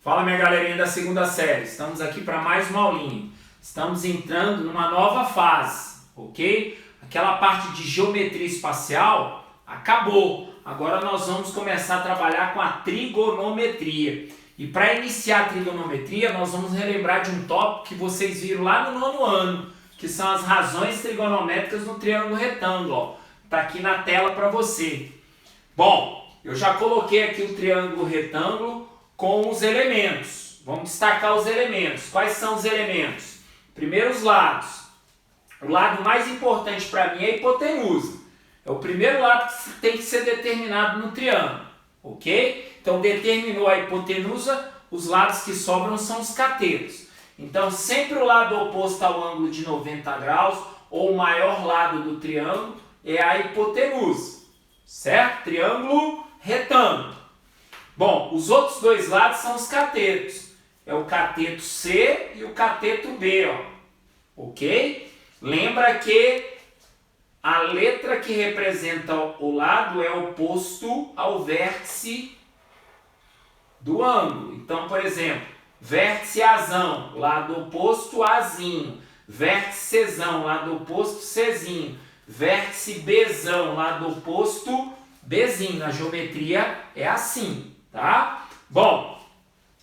Fala, minha galerinha da segunda série, estamos aqui para mais uma aulinha. Estamos entrando numa nova fase, ok? Aquela parte de geometria espacial acabou. Agora nós vamos começar a trabalhar com a trigonometria. E para iniciar a trigonometria, nós vamos relembrar de um tópico que vocês viram lá no nono ano, que são as razões trigonométricas no triângulo retângulo. Está aqui na tela para você. Bom, eu já coloquei aqui o triângulo retângulo com os elementos. Vamos destacar os elementos. Quais são os elementos? Primeiro, os lados. O lado mais importante para mim é a hipotenusa. É o primeiro lado que tem que ser determinado no triângulo. Ok? Então, determinou a hipotenusa, os lados que sobram são os catetos. Então, sempre o lado oposto ao ângulo de 90 graus, ou o maior lado do triângulo, é a hipotenusa. Certo? Triângulo retângulo. Bom, os outros dois lados são os catetos. É o cateto C e o cateto B, ó. Ok? Lembra que a letra que representa o lado é oposto ao vértice do ângulo. Então, por exemplo, vértice Azão, lado oposto Azinho. Vértice Czão, lado oposto Czinho. Vértice Bzão, lado oposto Bzinho. Na geometria é assim. Tá? Bom,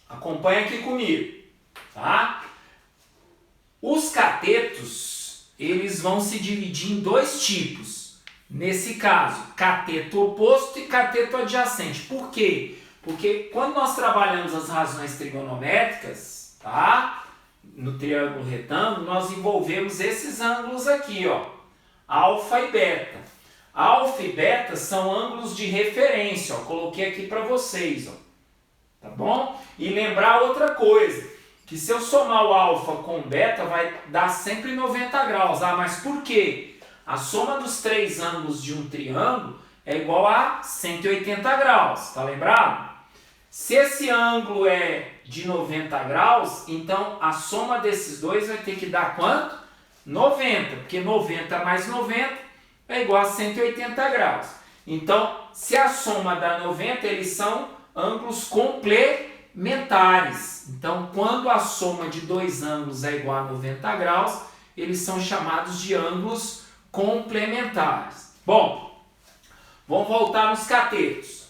acompanha aqui comigo, tá? Os catetos, eles vão se dividir em dois tipos. Nesse caso, cateto oposto e cateto adjacente. Por quê? Porque quando nós trabalhamos as razões trigonométricas, tá? No triângulo retângulo, nós envolvemos esses ângulos aqui, ó, alfa e beta. Alfa e beta são ângulos de referência, ó. Coloquei aqui para vocês, ó. Tá bom? E lembrar outra coisa, que se eu somar o alfa com o beta vai dar sempre 90 graus. Ah, mas por quê? A soma dos três ângulos de um triângulo é igual a 180 graus, tá lembrado? Se esse ângulo é de 90 graus, então a soma desses dois vai ter que dar quanto? 90, porque 90 mais 90 é igual a 180 graus. Então, se a soma dá 90, eles são ângulos complementares. Então, quando a soma de dois ângulos é igual a 90 graus, eles são chamados de ângulos complementares. Bom, vamos voltar nos catetos.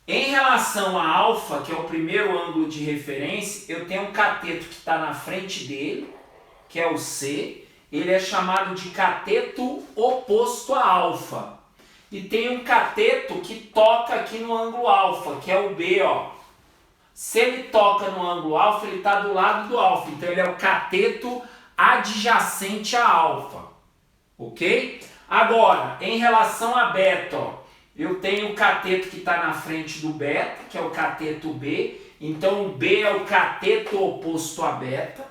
Em relação a alfa, que é o primeiro ângulo de referência, eu tenho um cateto que está na frente dele, que é o C. Ele é chamado de cateto oposto a alfa. E tem um cateto que toca aqui no ângulo alfa, que é o B, ó. Se ele toca no ângulo alfa, ele está do lado do alfa. Então, ele é o cateto adjacente a alfa. Ok? Agora, em relação a beta, ó, eu tenho o cateto que está na frente do beta, que é o cateto B. Então, o B é o cateto oposto a beta.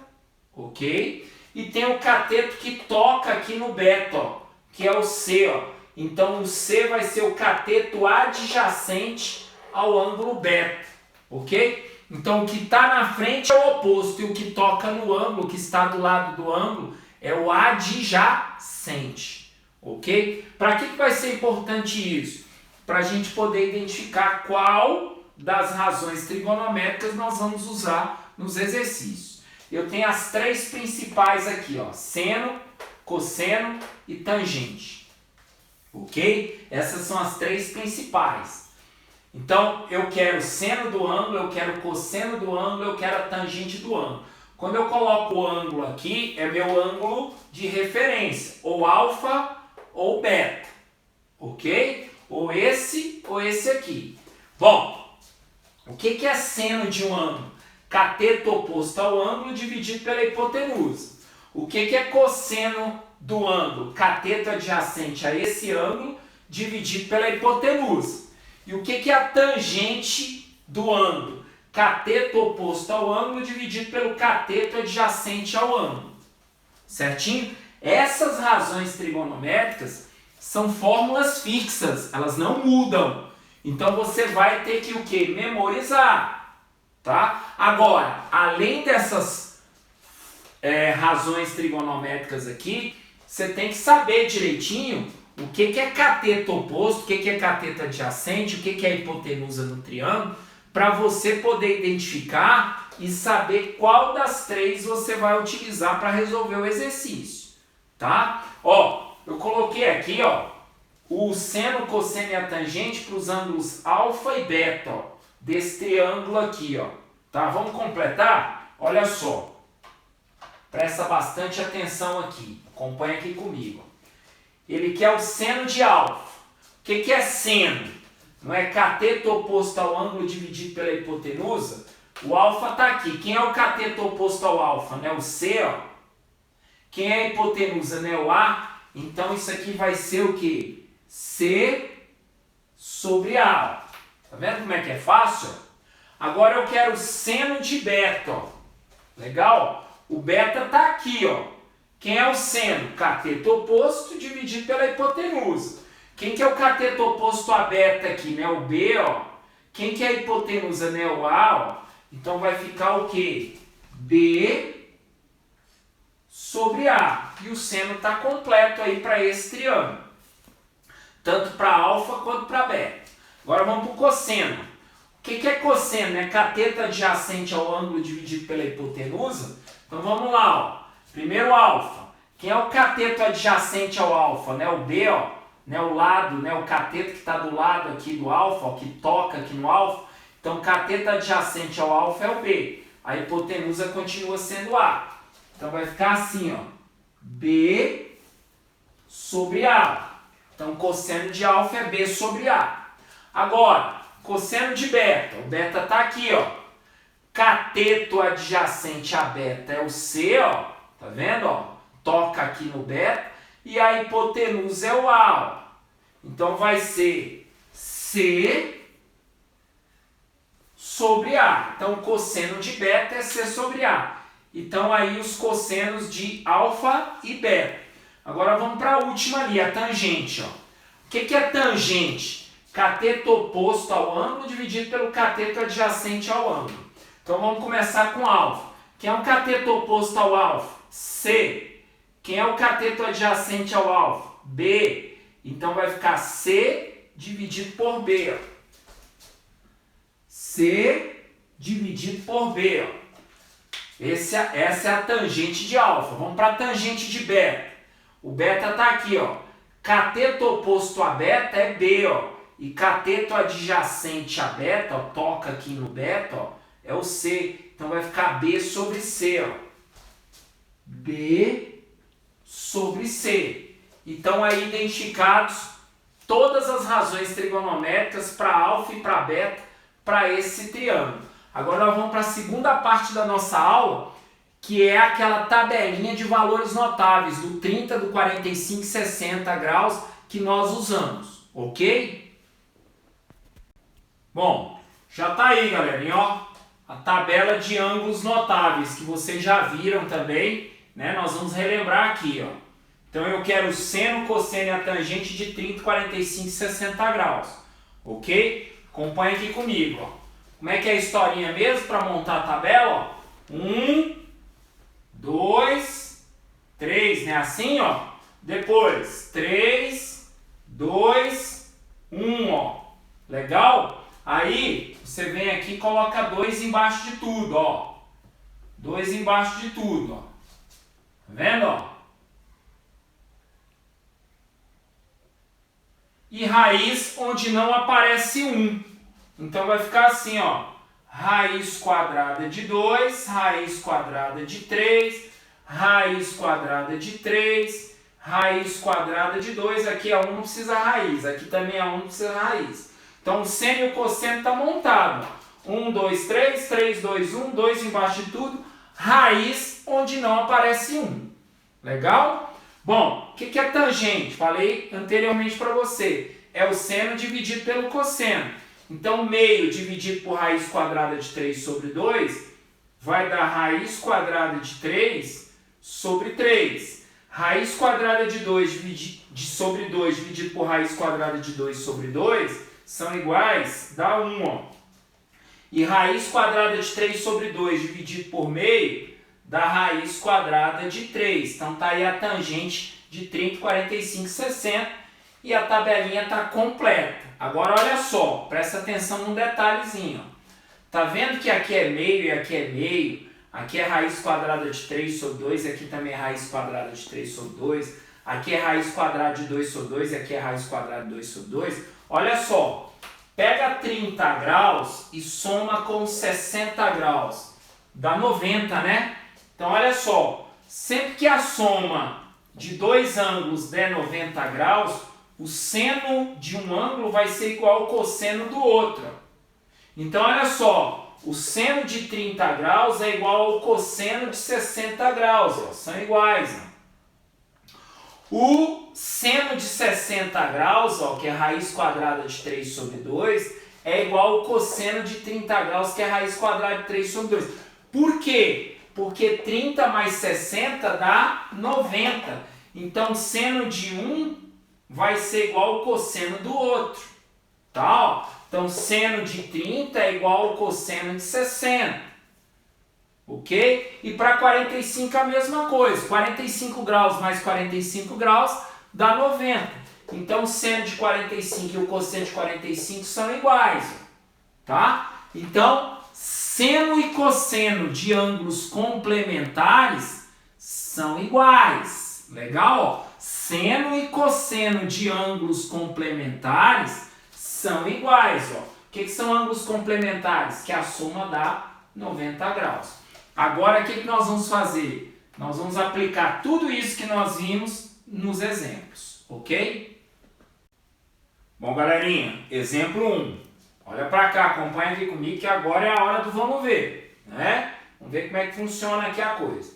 Ok? E tem o cateto que toca aqui no beta, ó, que é o C, ó. Então, o C vai ser o cateto adjacente ao ângulo beta, ok? Então, o que está na frente é o oposto e o que toca no ângulo, que está do lado do ângulo, é o adjacente, ok? Para que vai ser importante isso? Para a gente poder identificar qual das razões trigonométricas nós vamos usar nos exercícios. Eu tenho as três principais aqui, ó, seno, cosseno e tangente. Ok? Essas são as três principais. Então, eu quero o seno do ângulo, eu quero o cosseno do ângulo, eu quero a tangente do ângulo. Quando eu coloco o ângulo aqui, é meu ângulo de referência, ou alfa ou beta. Ok? Ou esse aqui. Bom, o que é seno de um ângulo? Cateto oposto ao ângulo dividido pela hipotenusa. O que é cosseno do ângulo? Cateto adjacente a esse ângulo dividido pela hipotenusa. E o que é a tangente do ângulo? Cateto oposto ao ângulo dividido pelo cateto adjacente ao ângulo. Certinho? Essas razões trigonométricas são fórmulas fixas, elas não mudam. Então você vai ter que o quê? Memorizar. Tá? Agora, além dessas razões trigonométricas aqui, você tem que saber direitinho o que é cateto oposto, o que é cateto adjacente, o que é hipotenusa no triângulo, para você poder identificar e saber qual das três você vai utilizar para resolver o exercício, tá? Ó, eu coloquei aqui, ó, o seno, cosseno e a tangente para os ângulos alfa e beta, ó, desse triângulo aqui, ó, tá? Vamos completar? Olha só, presta bastante atenção aqui, acompanha aqui comigo. Ele quer o seno de alfa. O que é seno? Não é cateto oposto ao ângulo dividido pela hipotenusa? O alfa está aqui. Quem é o cateto oposto ao alfa? Né? O C, ó. Quem é a hipotenusa? Né? O A. Então isso aqui vai ser o quê? C sobre A. Tá vendo como é que é fácil? Agora eu quero o seno de beta. Ó. Legal? O beta está aqui, ó. Quem é o seno? Cateto oposto dividido pela hipotenusa. Quem que é o cateto oposto a beta aqui? Né? O B, ó. Quem que é a hipotenusa? Né? O A, ó. Então vai ficar o quê? B sobre A. E o seno está completo aí para esse triângulo. Tanto para alfa quanto para beta. Agora vamos para o cosseno. O que é cosseno? É cateto adjacente ao ângulo dividido pela hipotenusa? Então vamos lá, ó. Primeiro alfa. Quem é o cateto adjacente ao alfa? Né? O B, ó. Né? O lado, né? O cateto que está do lado aqui do alfa, ó, que toca aqui no alfa. Então, cateto adjacente ao alfa é o B. A hipotenusa continua sendo A. Então, vai ficar assim, ó. B sobre A. Então, cosseno de alfa é B sobre A. Agora, cosseno de beta. O beta está aqui, ó. Cateto adjacente a beta é o C, ó. Tá vendo, ó? Toca aqui no beta. E a hipotenusa é o A, ó. Então, vai ser C sobre A. Então, o cosseno de beta é C sobre A. Então, aí os cossenos de alfa e beta. Agora, vamos para a última ali, a tangente. Ó. O que é tangente? Cateto oposto ao ângulo dividido pelo cateto adjacente ao ângulo. Então, vamos começar com alfa. Quem é o cateto oposto ao alfa? C. Quem é o cateto adjacente ao alfa? B. Então, vai ficar C dividido por B. Ó. C dividido por B. Ó. Essa é a tangente de alfa. Vamos para a tangente de beta. O beta está aqui, ó. Cateto oposto a beta é B, ó. E cateto adjacente a beta, ó, toca aqui no beta, ó, é o C. Então vai ficar B sobre C, ó. B sobre C. Então aí identificados todas as razões trigonométricas para alfa e para beta para esse triângulo. Agora nós vamos para a segunda parte da nossa aula, que é aquela tabelinha de valores notáveis do 30, do 45 e 60 graus que nós usamos, ok? Bom, já está aí, galerinha, ó, a tabela de ângulos notáveis que vocês já viram também, né? Nós vamos relembrar aqui, ó. Então eu quero o seno, cosseno e a tangente de 30, 45 e 60 graus, ok? Acompanha aqui comigo, ó. Como é que é a historinha mesmo para montar a tabela? Ó? 1, 2, 3, né? Assim, ó. Depois, 3, 2, 1, ó. Legal? Aí, você vem aqui e coloca 2 embaixo de tudo, ó. 2 embaixo de tudo, ó. Tá vendo, ó? E raiz onde não aparece 1. Então vai ficar assim, ó. Raiz quadrada de 2, raiz quadrada de 3, raiz quadrada de 3, raiz quadrada de 2. Aqui a 1 não precisa raiz, aqui também a 1 não precisa raiz. Então o seno e o cosseno está montado. 1, 2, 3, 3, 2, 1, 2 embaixo de tudo. Raiz onde não aparece 1. Legal? Bom, o que é tangente? Falei anteriormente para você. É o seno dividido pelo cosseno. Então, meio dividido por raiz quadrada de 3 sobre 2 vai dar raiz quadrada de 3 sobre 3. Raiz quadrada de 2 sobre 2 dividido por raiz quadrada de 2 sobre 2 são iguais, dá 1. Ó. E raiz quadrada de 3 sobre 2 dividido por meio dá raiz quadrada de 3. Então, está aí a tangente de 30, 45, 60 e a tabelinha está completa. Agora olha só, presta atenção num detalhezinho. Tá vendo que aqui é meio e aqui é meio? Aqui é raiz quadrada de 3 sobre 2, aqui também é raiz quadrada de 3 sobre 2. Aqui é raiz quadrada de 2 sobre 2 e aqui é raiz quadrada de 2 sobre 2. Olha só, pega 30 graus e soma com 60 graus. Dá 90, né? Então olha só, sempre que a soma de dois ângulos der 90 graus, o seno de um ângulo vai ser igual ao cosseno do outro. Então olha só, o seno de 30 graus é igual ao cosseno de 60 graus, ó, são iguais. Ó. O seno de 60 graus, ó, que é raiz quadrada de 3 sobre 2, é igual ao cosseno de 30 graus, que é raiz quadrada de 3 sobre 2. Por quê? Porque 30 mais 60 dá 90. Então, seno de um vai ser igual ao cosseno do outro. Tá? Então, seno de 30 é igual ao cosseno de 60. Ok? E para 45 a mesma coisa. 45 graus mais 45 graus dá 90. Então, o seno de 45 e o cosseno de 45 são iguais. Tá? Então, seno e cosseno de ângulos complementares são iguais. Legal? Ó. Seno e cosseno de ângulos complementares são iguais. Ó. O que são ângulos complementares? Que a soma dá 90 graus. Agora, o que nós vamos fazer? Nós vamos aplicar tudo isso que nós vimos nos exemplos. Ok? Bom, galerinha, exemplo 1. Olha para cá, acompanha aqui comigo que agora é a hora do vamos ver, né? Vamos ver como é que funciona aqui a coisa.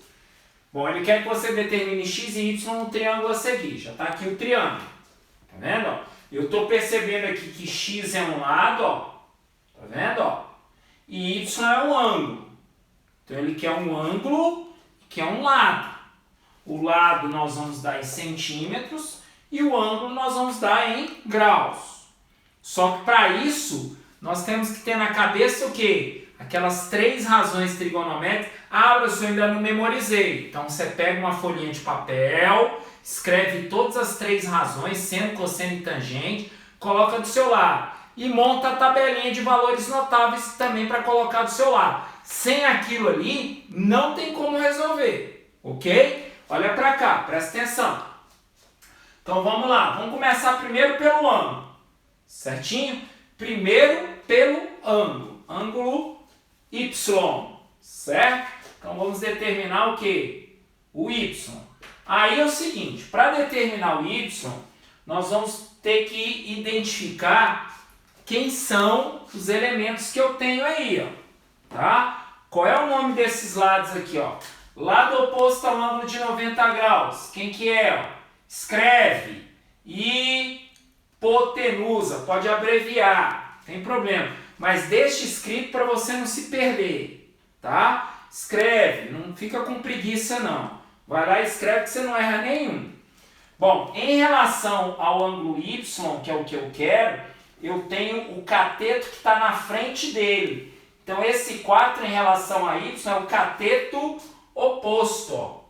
Bom, ele quer que você determine x e y no triângulo a seguir. Já está aqui o triângulo. Tá vendo? Ó? Eu estou percebendo aqui que x é um lado, ó. Tá vendo? Ó? E y é um ângulo. Então ele quer um ângulo e quer um lado. O lado nós vamos dar em centímetros e o ângulo nós vamos dar em graus. Só que para isso, nós temos que ter na cabeça o quê? Aquelas 3 razões trigonométricas. Ah, professor, eu ainda não memorizei. Então você pega uma folhinha de papel, escreve todas as 3 razões, seno, cosseno e tangente, coloca do seu lado. E monta a tabelinha de valores notáveis também para colocar do seu lado. Sem aquilo ali, não tem como resolver. Ok? Olha para cá, presta atenção. Então vamos lá, vamos começar primeiro pelo ângulo. Certinho? Primeiro pelo ângulo. Ângulo Y. Certo? Então vamos determinar o quê? O Y. Aí é o seguinte, para determinar o Y, nós vamos ter que identificar quem são os elementos que eu tenho aí, ó. Tá? Qual é o nome desses lados aqui, ó? Lado oposto ao ângulo de 90 graus. Quem que é? Ó? Escreve. Hipotenusa. Pode abreviar. Tem problema. Mas deixe escrito para você não se perder. Tá? Escreve. Não fica com preguiça, não. Vai lá e escreve que você não erra nenhum. Bom, em relação ao ângulo Y, que é o que eu quero, eu tenho o cateto que está na frente dele. Então, esse 4 em relação a Y é o cateto oposto. Ó.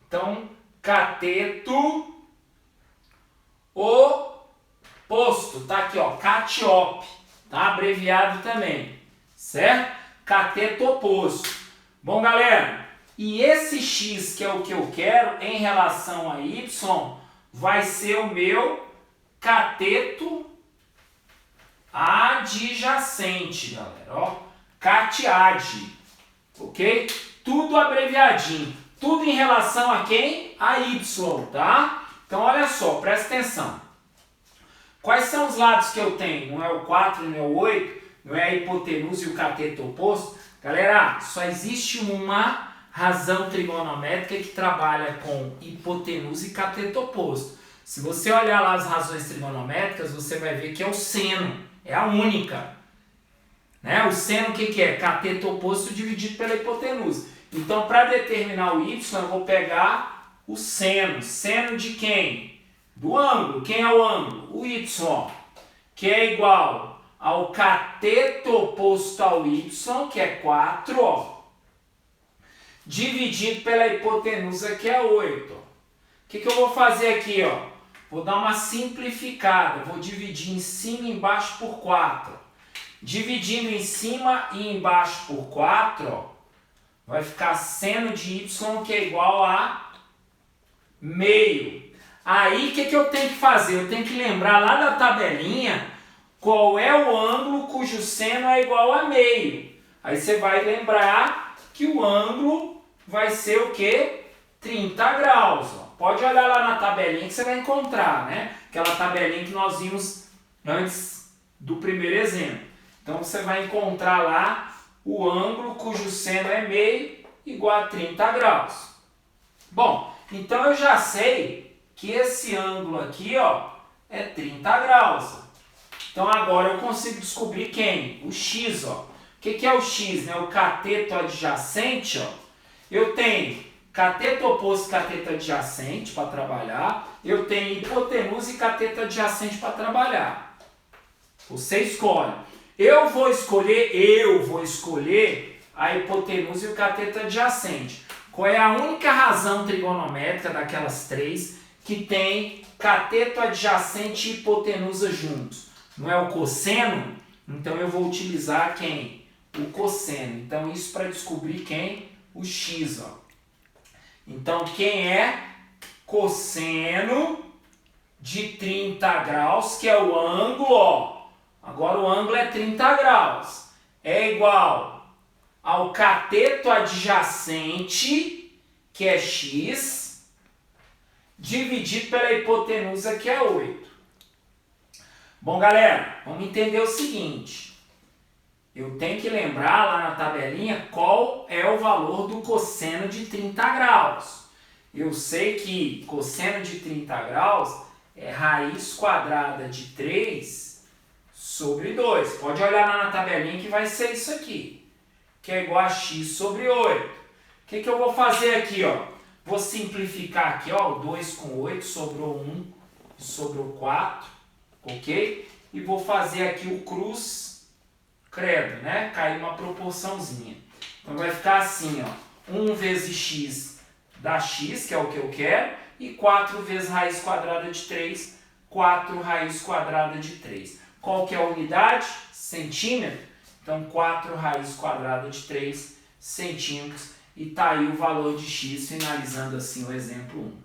Então, cateto oposto. Tá aqui, ó, CATIOP. Tá abreviado também. Certo? Cateto oposto. Bom, galera, e esse X, que é o que eu quero, em relação a Y, vai ser o meu cateto adjacente, galera. Ó, CATIAD. Ok? Tudo abreviadinho. Tudo em relação a quem? A Y, tá? Então, olha só, presta atenção. Quais são os lados que eu tenho? Não é o 4, não é o 8, não é a hipotenusa e o cateto oposto? Galera, só existe uma razão trigonométrica que trabalha com hipotenusa e cateto oposto. Se você olhar lá as razões trigonométricas, você vai ver que é o seno. É a única. Né? O seno o que é? Cateto oposto dividido pela hipotenusa. Então, para determinar o y, eu vou pegar o seno. Seno de quem? Do ângulo. Quem é o ângulo? O y, que é igual ao cateto oposto ao y, que é 4, ó, dividido pela hipotenusa, que é 8. O que eu vou fazer aqui? Ó? Vou dar uma simplificada. Vou dividir em cima e embaixo por 4. Dividindo em cima e embaixo por 4, ó, vai ficar seno de y que é igual a meio. Aí o que eu tenho que fazer? Eu tenho que lembrar lá da tabelinha qual é o ângulo cujo seno é igual a meio. Aí você vai lembrar que o ângulo vai ser o quê? 30 graus. Ó. Pode olhar lá na tabelinha que você vai encontrar, né? Aquela tabelinha que nós vimos antes do primeiro exemplo. Então você vai encontrar lá o ângulo cujo seno é meio igual a 30 graus. Bom, então eu já sei que esse ângulo aqui, ó, é 30 graus. Então agora eu consigo descobrir quem? O x, ó. O que é o x, né? O cateto adjacente, ó. Eu tenho cateto oposto e cateto adjacente para trabalhar. Eu tenho hipotenusa e cateto adjacente para trabalhar. Você escolhe. Eu vou escolher a hipotenusa e o cateto adjacente. Qual é a única razão trigonométrica daquelas três que tem cateto adjacente e hipotenusa juntos? Não é o cosseno? Então eu vou utilizar quem? O cosseno. Então isso para descobrir quem? O x, ó. Então quem é cosseno de 30 graus, que é o ângulo, ó. Agora o ângulo é 30 graus. É igual ao cateto adjacente, que é x, dividido pela hipotenusa, que é 8. Bom, galera, vamos entender o seguinte. Eu tenho que lembrar lá na tabelinha qual é o valor do cosseno de 30 graus. Eu sei que cosseno de 30 graus é raiz quadrada de 3 sobre 2. Pode olhar lá na tabelinha que vai ser isso aqui, que é igual a x sobre 8. O que eu vou fazer aqui, ó? Vou simplificar aqui, ó, o 2 com 8, sobrou 1 e sobrou 4, ok? E vou fazer aqui o cruz credo, né? Cair uma proporçãozinha. Então vai ficar assim, ó, 1 vezes x dá x, que é o que eu quero, e 4 vezes raiz quadrada de 3, 4 raiz quadrada de 3. Qual que é a unidade? Centímetro. Então 4 raiz quadrada de 3 centímetros. E tá aí o valor de x, finalizando assim o exemplo 1.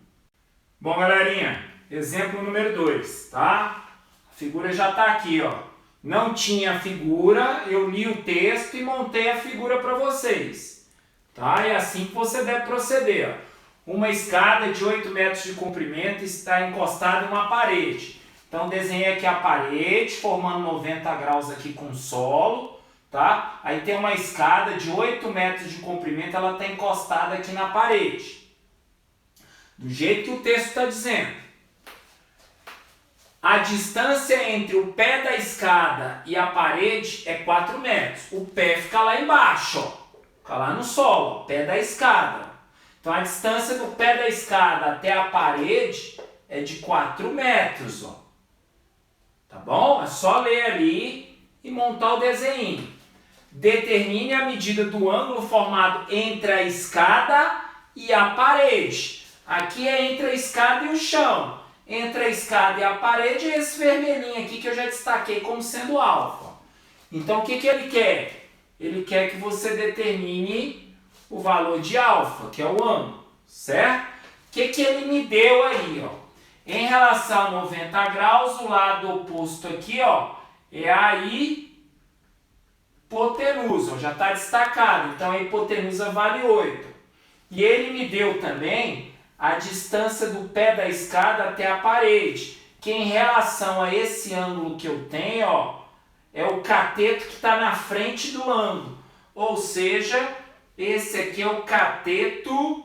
Bom, galerinha, exemplo número 2, tá? A figura já tá aqui, ó. Não tinha figura, eu li o texto e montei a figura para vocês. Tá? É assim que você deve proceder, ó. Uma escada de 8 metros de comprimento está encostada em uma parede. Então desenhei aqui a parede, formando 90 graus aqui com o solo. Tá? Aí tem uma escada de 8 metros de comprimento, ela está encostada aqui na parede. Do jeito que o texto está dizendo. A distância entre o pé da escada e a parede é 4 metros. O pé fica lá embaixo, ó. Fica lá no solo, ó, pé da escada. Então a distância do pé da escada até a parede é de 4 metros, ó. Tá bom? É só ler ali e montar o desenho. Determine a medida do ângulo formado entre a escada e a parede. Aqui é entre a escada e o chão. Entre a escada e a parede é esse vermelhinho aqui que eu já destaquei como sendo alfa. Então o que ele quer? Ele quer que você determine o valor de alfa, que é o ângulo, certo? O que ele me deu aí, ó? Em relação a 90 graus, o lado oposto aqui, ó, é a hipotenusa, ó, já está destacado, então a hipotenusa vale 8. E ele me deu também a distância do pé da escada até a parede, que em relação a esse ângulo que eu tenho, ó, é o cateto que está na frente do ângulo. Ou seja, esse aqui é o cateto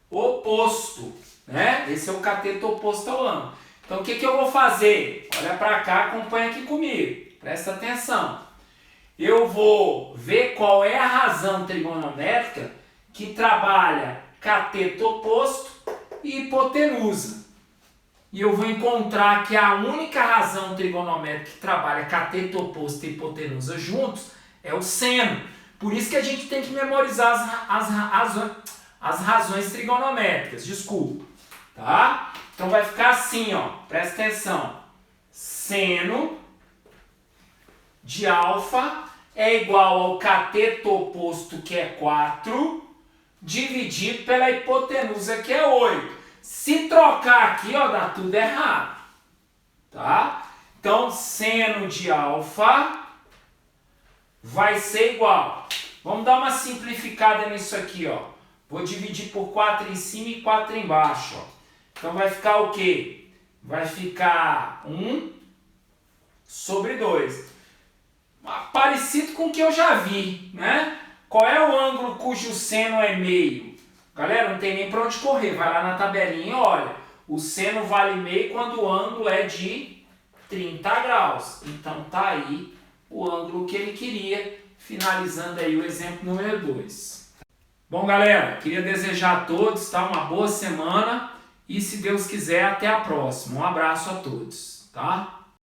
oposto, né? Esse é o cateto oposto ao ângulo. Então o que eu vou fazer? Olha para cá, acompanha aqui comigo, presta atenção. Eu vou ver qual é a razão trigonométrica que trabalha cateto oposto e hipotenusa. E eu vou encontrar que a única razão trigonométrica que trabalha cateto oposto e hipotenusa juntos é o seno. Por isso que a gente tem que memorizar as razões trigonométricas. Desculpa. Tá? Então vai ficar assim, ó. Presta atenção. Seno de alfa é igual ao cateto oposto, que é 4, dividido pela hipotenusa, que é 8. Se trocar aqui, ó, dá tudo errado. Tá? Então, seno de alfa vai ser igual. Vamos dar uma simplificada nisso aqui, ó. Vou dividir por 4 em cima e 4 embaixo, ó. Então vai ficar o quê? Vai ficar 1 sobre 2. Parecido com o que eu já vi, né? Qual é o ângulo cujo seno é meio? Galera, não tem nem para onde correr. Vai lá na tabelinha e olha. O seno vale meio quando o ângulo é de 30 graus. Então tá aí o ângulo que ele queria, finalizando aí o exemplo número 2. Bom, galera, queria desejar a todos, tá, uma boa semana e, se Deus quiser, até a próxima. Um abraço a todos, tá?